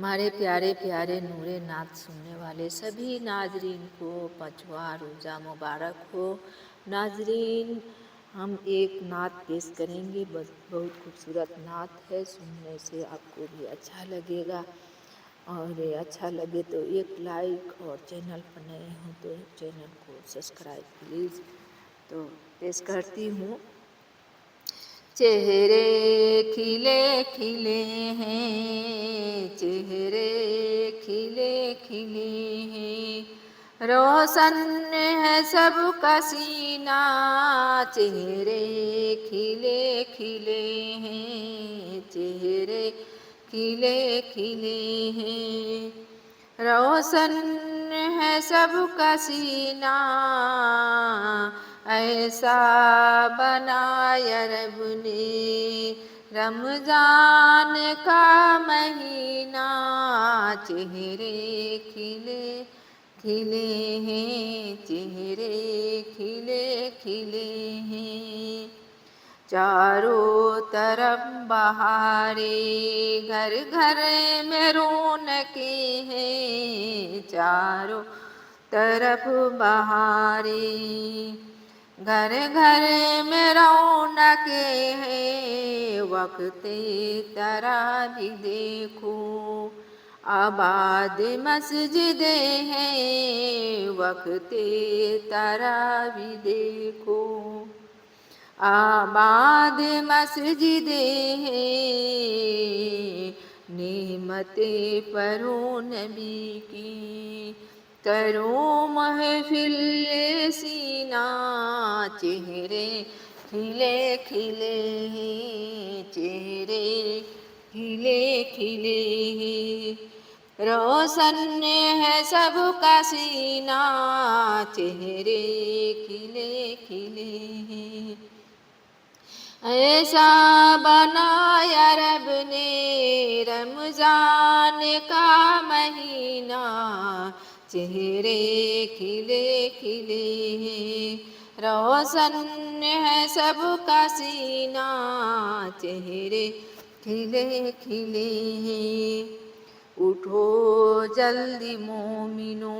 हमारे प्यारे प्यारे नूरे नात सुनने वाले सभी नाजरीन को पांचवा रोज़ा मुबारक हो। नाजरीन, हम एक नात पेश करेंगे। बहुत खूबसूरत नात है, सुनने से आपको भी अच्छा लगेगा। और अच्छा लगे तो एक लाइक, और चैनल पर नए हो तो चैनल को सब्सक्राइब प्लीज़। तो पेश करती हूँ। चेहरे खिले खिले हैं, चेहरे खिले खिले हैं, रोशन है सबका सीना, चेहरे खिले खिले हैं, चेहरे खिले खिले हैं, रोशन है सबका सीना, ऐसा बनाया रब ने रमजान का महीना, चेहरे खिले खिले हैं, चेहरे खिले खिले हैं, चारों तरफ बहारे, घर घर में रौनकें हैं, चारों तरफ बहारे, घर घर में रौनकें हैं, वक्ते तरावी देखो, आबाद मस्जिदें हैं, वक्ते तरावी देखो, आबाद मस्जिदें हैं, नेमते परो नबी की, करो महफिल सीना, चेहरे खिले खिले हैं, चेहरे खिले खिले हैं, रोशन है सबका सीना, चेहरे खिले खिले हैं, ऐसा बनाया रब ने रमजान का महीना, चेहरे खिले खिले हैं, रोशन है सबका सीना, चेहरे खिले खिले हैं, उठो जल्दी मोमिनो,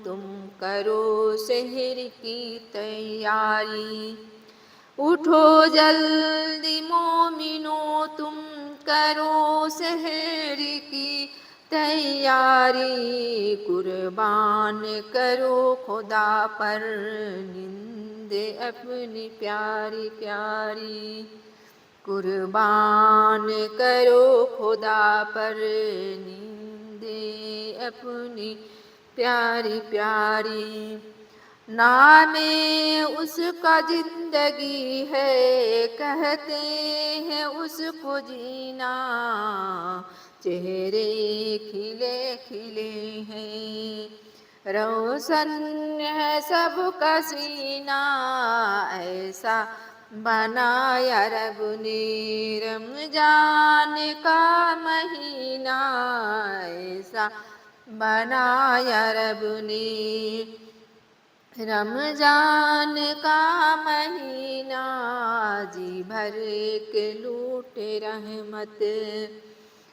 तुम करो शहर की तैयारी, उठो जल्दी मोमिनो, तुम करो शहर की तैयारी, कुर्बान करो खुदा पर नींद अपनी प्यारी प्यारी, कुर्बान करो खुदा पर नींद अपनी प्यारी प्यारी, नामे उसका जिंदगी है, कहते हैं उसको जीना, चेहरे खिले खिले हैं, रोशन है सबका सीना, ऐसा बनाया रब ने रमजान का महीना, ऐसा बनाया रब ने रमजान का महीना, जी भर के लूटे रहमत,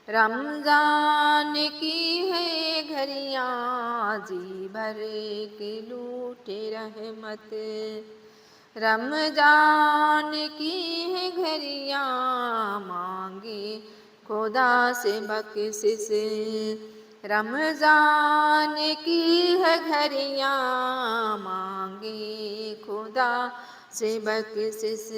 रमजान की है घड़ियाँ, जी भर के लूटे रहमत, रमजान की है घड़ियाँ, मांगे खुदा से बख्शिश, रमजान की है घड़ियाँ, मांगे खुदा से बख्शिश,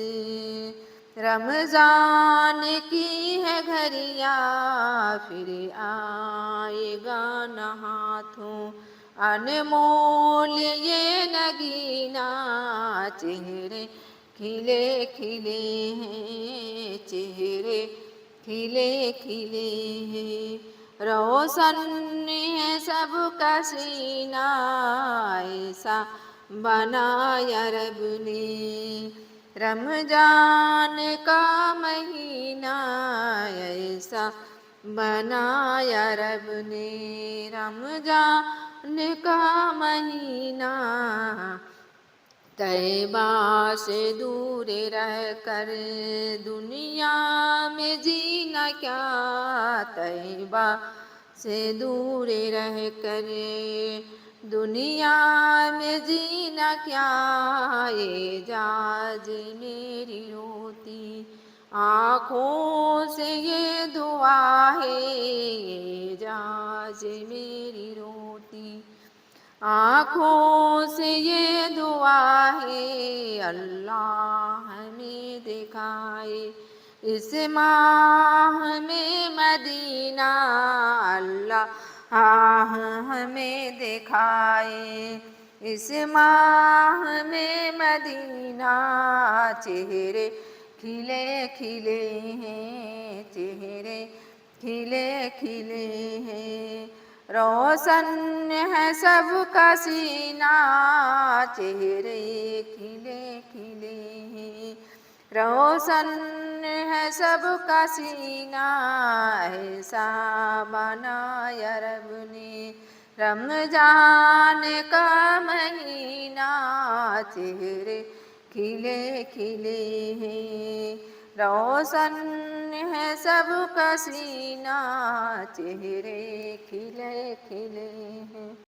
रमजान की है घड़ियाँ, फिर आएगा न हाथों अनमोल ये नगीना, चेहरे खिले खिले हैं, चेहरे खिले खिले हैं, रोशन है सबका सीना, ऐसा बनाया रब ने रमजान का महीना, ऐसा बनाया रब ने रमजान का महीना, तैबा से दूर रहकर दुनिया में जीना क्या, तैबा से दूर रह कर दुनिया में जीना क्या, ये जाज मेरी रोती आँखों से ये दुआ है, ये जाज मेरी रोती आँखों से ये दुआ है, अल्लाह हमें दिखाए इस माह में मदीना, अल्लाह हमें दिखाए इस माह में मदीना। चेहरे खिले खिले हैं, चेहरे खिले खिले हैं, रोशन है सबका सीना, चेहरे खिले खिले हैं, रोशन है सबका सीना। ऐसा बनाया रब ने रमजान का महीना, चेहरे खिले खिले हैं, रोशन है सबका सीना, चेहरे खिले खिले हैं।